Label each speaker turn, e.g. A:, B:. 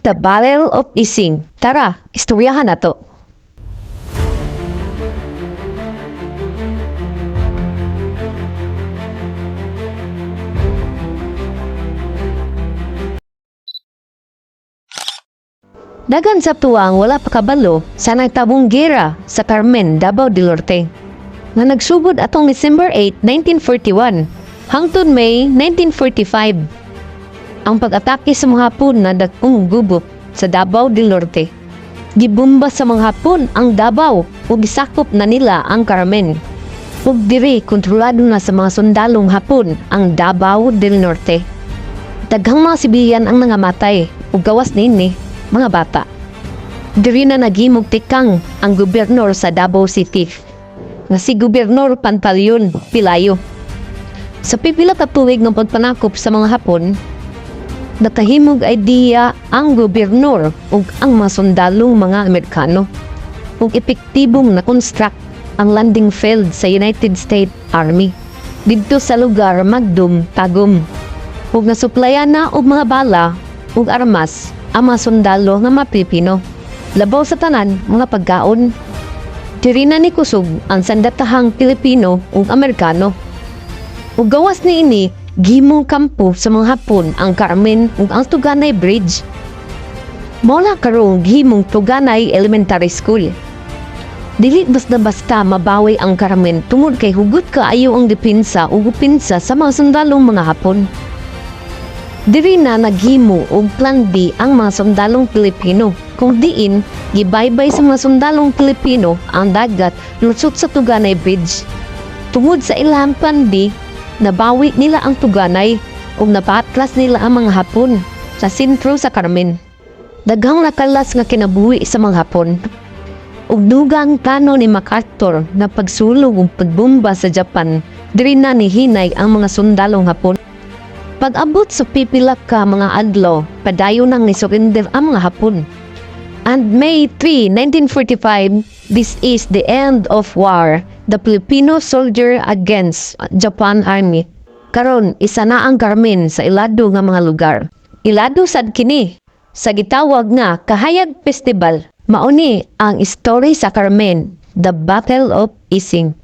A: The Battle of Ising. Tara, istoryahan na to. Dagan sa tuwang wala pa kabalo sa nagtabong gera sa Carmen, Davao del Norte na nagsugod atong December 8, 1941 hangtod May 1945. Ang pag-atake sa mga Hapon na dagkong gubo sa Davao del Norte. Gibomba sa mga Hapon ang Davao ug gisakop na nila ang Carmen. Ug diri kontrolado na sa mga sundalong Hapon ang Davao del Norte. Daghang mga sibilyan ang nangamatay ug gawas nini mga bata. Diri na naghimog tikang ang gobernador sa Davao City nga si Gobernador Pantaleon Pelayo. Sa pipila ka tuig ng pagpanakop sa mga Hapon, natahimog idea ang gobernador ug ang mga sundalong mga Amerikano ug epektibong na-construct ang landing field sa United States Army didto sa lugar Magdum, Tagum ug nasuplayan na og mga bala ug armas ang mga sundalo nga mga Pilipino. Labaw sa tanan, mga pagkaon. Diri na ni kusog ang sandatahang Pilipino ug Amerikano. Ug gawas ni ini, gimong kampo sa mga Hapon ang Carmen ug ang Tuganay Bridge. Mula karong gimong Tuganay Elementary School. Dili basta-basta mabawi ang Carmen tungod kay hugot kaayo ang depensa ug upinsa sa mga sundalong mga Hapon. Diri na naghimo og Plan B ang mga sundalong Pilipino kung diin gibaybay sa mga sundalong Pilipino ang dagat lusot sa Tuganay Bridge. Tungod sa ilahang Plan B, nabawi nila ang Tuganay ug napatras nila ang mga Hapon sa sentro sa Carmen. Daghang nakalas nga kinabuhi sa mga Hapon. Ug dugang plano ni MacArthur na pagsulog ug pagbomba sa Japan, diri na nihinay ang mga sundalong Hapon. Pag-abot sa pipila ka mga adlaw, padayon nang nisurrender ang mga Hapon. And May 3, 1945, this is the end of war. The Filipino soldier against Japan Army. Karon isa na ang Carmen sa ilado nga mga lugar. Ilado sad kini sa gitawag nga Kahayag Festival. Mauni ang story sa Carmen, The Battle of Ising.